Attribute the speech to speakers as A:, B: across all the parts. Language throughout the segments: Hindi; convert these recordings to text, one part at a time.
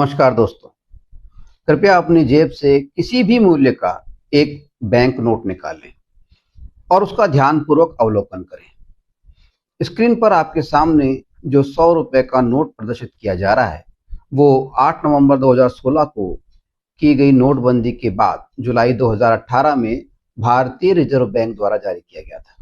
A: नमस्कार दोस्तों, कृपया अपनी जेब से किसी भी मूल्य का एक बैंक नोट निकालें और उसका ध्यानपूर्वक अवलोकन करें। स्क्रीन पर आपके सामने जो 100 रुपए का नोट प्रदर्शित किया जा रहा है वो 8 नवंबर 2016 को की गई नोटबंदी के बाद जुलाई 2018 में भारतीय रिजर्व बैंक द्वारा जारी किया गया था।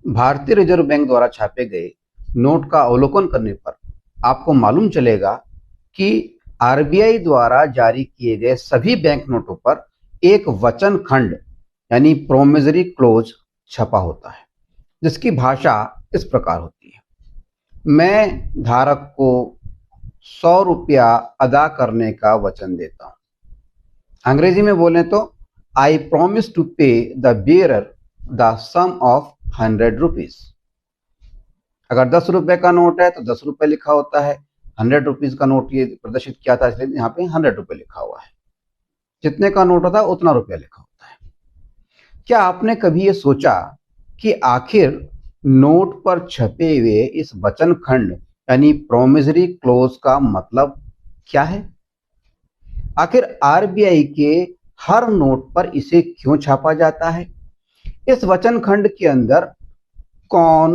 A: भारतीय रिजर्व बैंक द्वारा छापे गए नोट का अवलोकन करने पर आपको मालूम चलेगा कि आरबीआई द्वारा जारी किए गए सभी बैंक नोटों पर एक वचन खंड यानी प्रोमिसरी क्लोज छपा होता है, जिसकी भाषा इस प्रकार होती है। मैं धारक को 100 रुपया अदा करने का वचन देता हूं। अंग्रेजी में बोले तो I promise to pay the bearer the sum of 100 rupees. अगर 10 रुपए का नोट है तो 10 रुपए लिखा होता है। 100 रुपीज का नोट ये प्रदर्शित किया था, इसलिए यहाँ पे 100 रुपए लिखा हुआ है। जितने का नोट होता है उतना रुपया लिखा होता है। क्या आपने कभी ये सोचा कि आखिर नोट पर छपे हुए इस वचन खंड यानी प्रोमिसरी क्लोज का मतलब क्या है? आखिर आरबीआई के हर नोट पर इसे क्यों छापा जाता है? इस वचन खंड के अंदर कौन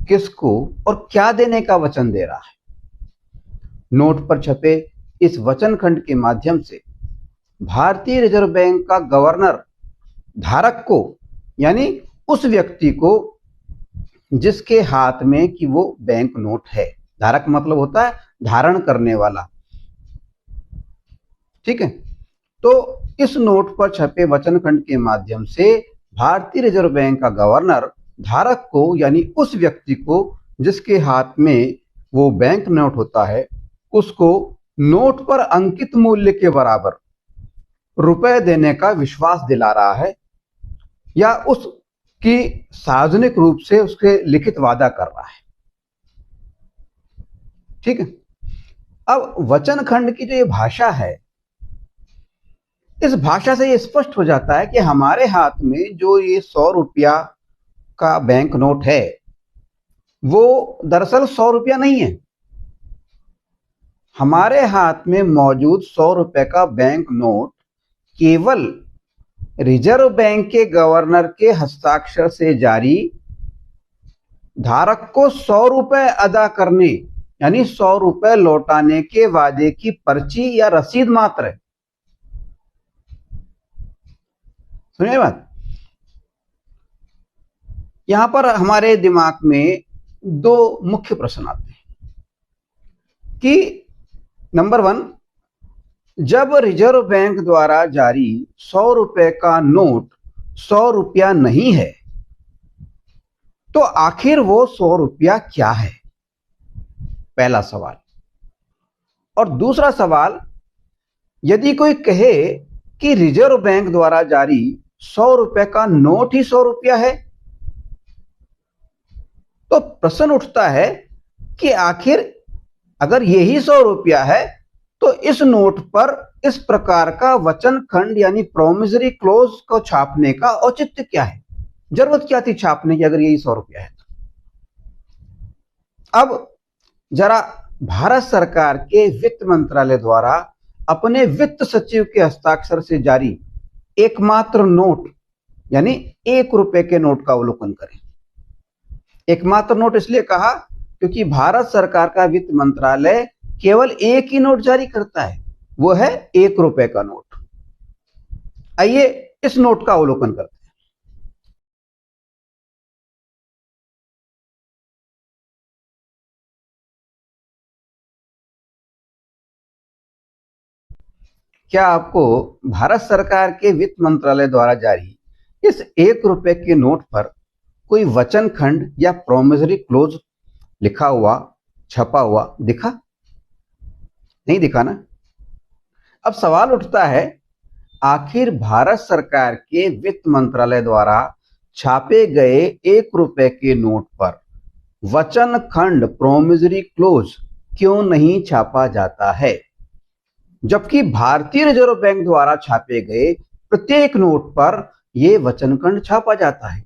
A: किसको और क्या देने का वचन दे रहा है? नोट पर छपे इस वचन खंड के माध्यम से भारतीय रिजर्व बैंक का गवर्नर धारक को यानी उस व्यक्ति को जिसके हाथ में कि वो बैंक नोट है, धारक मतलब होता है धारण करने वाला, ठीक है। तो इस नोट पर छपे वचन खंड के माध्यम से भारतीय रिजर्व बैंक का गवर्नर धारक को यानी उस व्यक्ति को जिसके हाथ में वो बैंक नोट होता है उसको नोट पर अंकित मूल्य के बराबर रुपए देने का विश्वास दिला रहा है या उसकी सार्वजनिक रूप से उसके लिखित वादा कर रहा है, ठीक है। अब वचन खंड की जो ये भाषा है, इस भाषा से ये स्पष्ट हो जाता है कि हमारे हाथ में जो ये 100 रुपया का बैंक नोट है वो दरअसल 100 रुपया नहीं है। हमारे हाथ में मौजूद 100 रुपए का बैंक नोट केवल रिजर्व बैंक के गवर्नर के हस्ताक्षर से जारी धारक को 100 रुपए अदा करने यानी 100 रुपए लौटाने के वादे की पर्ची या रसीद मात्र है। सुनिए बात, यहां पर हमारे दिमाग में दो मुख्य प्रश्न आते हैं कि नंबर 1, जब रिजर्व बैंक द्वारा जारी 100 रुपए का नोट 100 रुपया नहीं है तो आखिर वो 100 रुपया क्या है? पहला सवाल। और दूसरा सवाल, यदि कोई कहे कि रिजर्व बैंक द्वारा जारी 100 रुपए का नोट ही 100 रुपया है तो प्रश्न उठता है कि आखिर अगर यही 100 रुपया है तो इस नोट पर इस प्रकार का वचन खंड यानी प्रोमिसरी क्लोज को छापने का औचित्य क्या है? जरूरत क्या थी छापने की अगर यही 100 रुपया है तो? अब जरा भारत सरकार के वित्त मंत्रालय द्वारा अपने वित्त सचिव के हस्ताक्षर से जारी एकमात्र नोट यानी 1 रुपए के नोट का अवलोकन करें। एकमात्र नोट इसलिए कहा क्योंकि भारत सरकार का वित्त मंत्रालय केवल एक ही नोट जारी करता है, वो है 1 रुपए का नोट। आइए इस नोट का अवलोकन करते हैं। क्या आपको भारत सरकार के वित्त मंत्रालय द्वारा जारी इस 1 रुपए के नोट पर कोई वचन खंड या प्रोमिसरी क्लोज लिखा हुआ छपा हुआ दिखा? नहीं दिखा ना। अब सवाल उठता है, आखिर भारत सरकार के वित्त मंत्रालय द्वारा छापे गए 1 रुपए के नोट पर वचन खंड प्रोमिसरी क्लोज क्यों नहीं छापा जाता है, जबकि भारतीय रिजर्व बैंक द्वारा छापे गए प्रत्येक नोट पर ये वचनखंड छापा जाता है।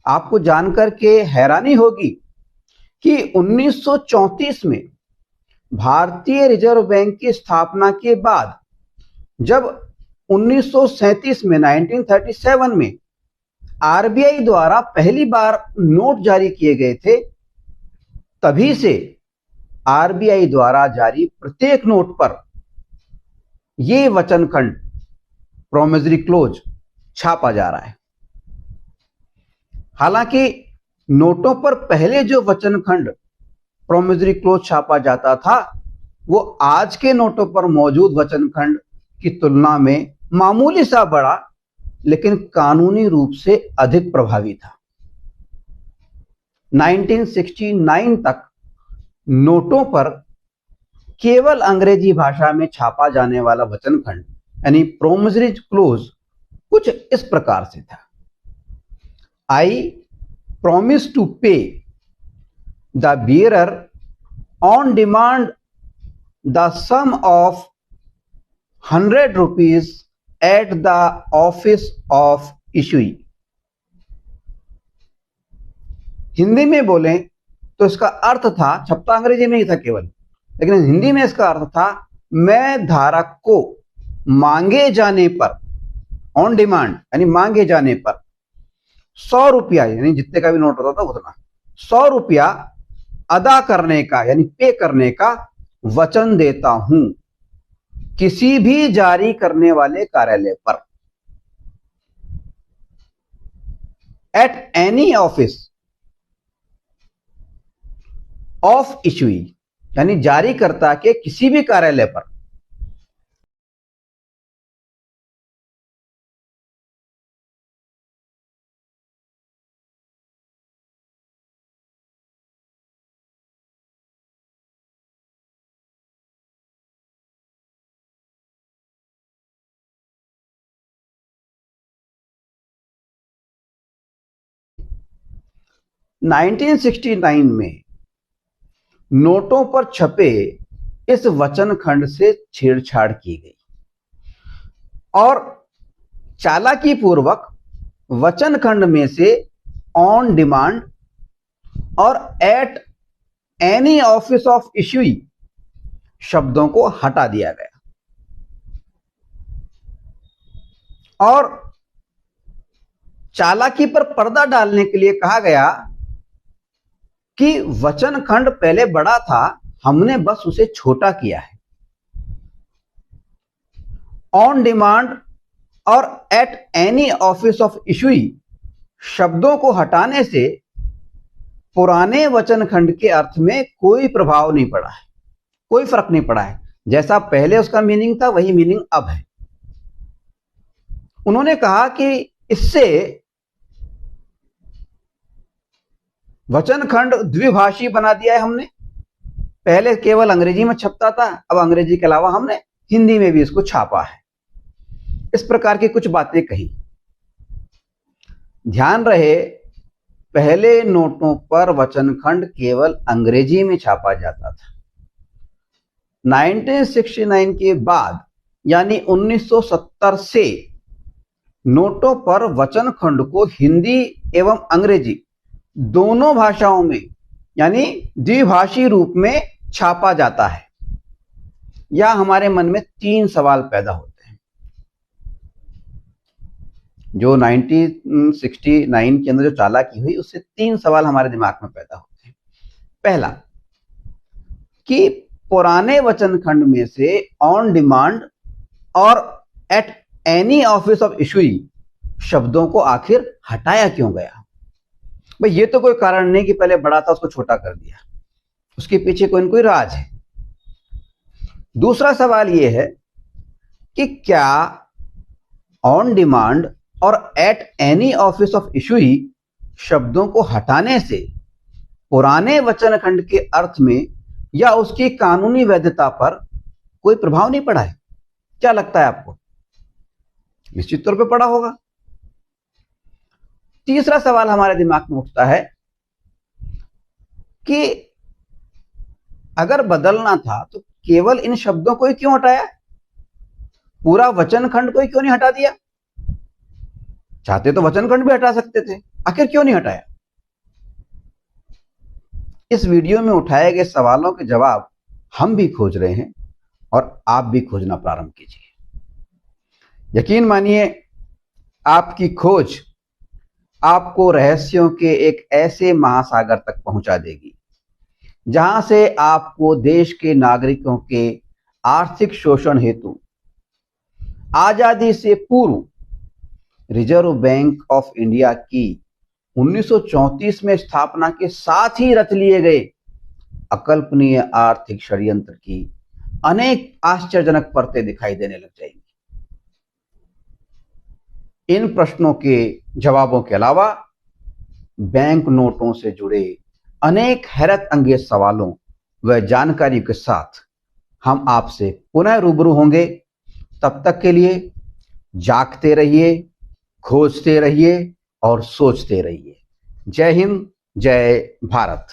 A: आपको जानकर के हैरानी होगी कि 1934 में भारतीय रिजर्व बैंक की स्थापना के बाद जब 1937 में 1937 में आरबीआई द्वारा पहली बार नोट जारी किए गए थे, तभी से आरबीआई द्वारा जारी प्रत्येक नोट पर यह वचनखंड प्रोमिसरी क्लोज छापा जा रहा है। हालांकि नोटों पर पहले जो वचनखंड प्रोमिसरी क्लोज छापा जाता था वो आज के नोटों पर मौजूद वचनखंड की तुलना में मामूली सा बड़ा, लेकिन कानूनी रूप से अधिक प्रभावी था। 1969 तक नोटों पर केवल अंग्रेजी भाषा में छापा जाने वाला वचनखंड यानी प्रोमिसरी क्लोज कुछ इस प्रकार से था। I promise to pay the bearer on demand the sum of 100 rupees at the office of issuee। Hindi में बोलें तो इसका अर्थ था, छपता अंग्रेजी में ही था केवल, लेकिन हिंदी में इसका अर्थ था मैं धारक को मांगे जाने पर, ऑन डिमांड यानी मांगे जाने पर 100 रुपया यानी जितने का भी नोट होता था उतना 100 रुपया अदा करने का यानी पे करने का वचन देता हूं किसी भी जारी करने वाले कार्यालय पर। एट एनी ऑफिस ऑफ इशुई यानी जारीकर्ता के किसी भी कार्यालय पर। नाइनटीन 1969 में नोटों पर छपे इस वचनखंड से छेड़छाड़ की गई और चालाकी पूर्वक वचनखंड में से ऑन डिमांड और एट एनी ऑफिस ऑफ इशुई शब्दों को हटा दिया गया और चालाकी पर पर्दा डालने के लिए कहा गया कि वचनखंड पहले बड़ा था, हमने बस उसे छोटा किया है। ऑन डिमांड और एट एनी ऑफिस ऑफ इशुई शब्दों को हटाने से पुराने वचनखंड के अर्थ में कोई प्रभाव नहीं पड़ा है, कोई फर्क नहीं पड़ा है। जैसा पहले उसका मीनिंग था वही मीनिंग अब है। उन्होंने कहा कि इससे वचनखंड द्विभाषी बना दिया है हमने। पहले केवल अंग्रेजी में छपता था, अब अंग्रेजी के अलावा हमने हिंदी में भी इसको छापा है। इस प्रकार की कुछ बातें कही। ध्यान रहे, पहले नोटों पर वचनखंड केवल अंग्रेजी में छापा जाता था। 1969 के बाद यानी 1970 से नोटों पर वचनखंड को हिंदी एवं अंग्रेजी दोनों भाषाओं में यानी द्विभाषी रूप में छापा जाता है। या हमारे मन में तीन सवाल पैदा होते हैं जो 1969 के अंदर जो चालाकी हुई उससे तीन सवाल हमारे दिमाग में पैदा होते हैं। पहला कि पुराने वचनखंड में से ऑन डिमांड और एट एनी ऑफिस ऑफ इशुई शब्दों को आखिर हटाया क्यों गया? भाई ये तो कोई कारण नहीं कि पहले बड़ा था उसको छोटा कर दिया, उसके पीछे कोई न कोई राज है। दूसरा सवाल यह है कि क्या ऑन डिमांड और एट एनी ऑफिस ऑफ इशुई शब्दों को हटाने से पुराने वचनखंड के अर्थ में या उसकी कानूनी वैधता पर कोई प्रभाव नहीं पड़ा है? क्या लगता है आपको? निश्चित तौर पे पड़ा होगा। तीसरा सवाल हमारे दिमाग में उठता है कि अगर बदलना था तो केवल इन शब्दों को ही क्यों हटाया? पूरा वचनखंड को ही क्यों नहीं हटा दिया? चाहते तो वचनखंड भी हटा सकते थे, आखिर क्यों नहीं हटाया? इस वीडियो में उठाए गए सवालों के जवाब हम भी खोज रहे हैं और आप भी खोजना प्रारंभ कीजिए। यकीन मानिए, आपकी खोज आपको रहस्यों के एक ऐसे महासागर तक पहुंचा देगी जहां से आपको देश के नागरिकों के आर्थिक शोषण हेतु आजादी से पूर्व रिजर्व बैंक ऑफ इंडिया की 1934 में स्थापना के साथ ही रच लिए गए अकल्पनीय आर्थिक षड्यंत्र की अनेक आश्चर्यजनक परतें दिखाई देने लग जाएंगी। इन प्रश्नों के जवाबों के अलावा बैंक नोटों से जुड़े अनेक हैरत अंगेज सवालों व जानकारी के साथ हम आपसे पुनः रूबरू होंगे। तब तक के लिए जागते रहिए, खोजते रहिए और सोचते रहिए। जय हिंद, जय भारत।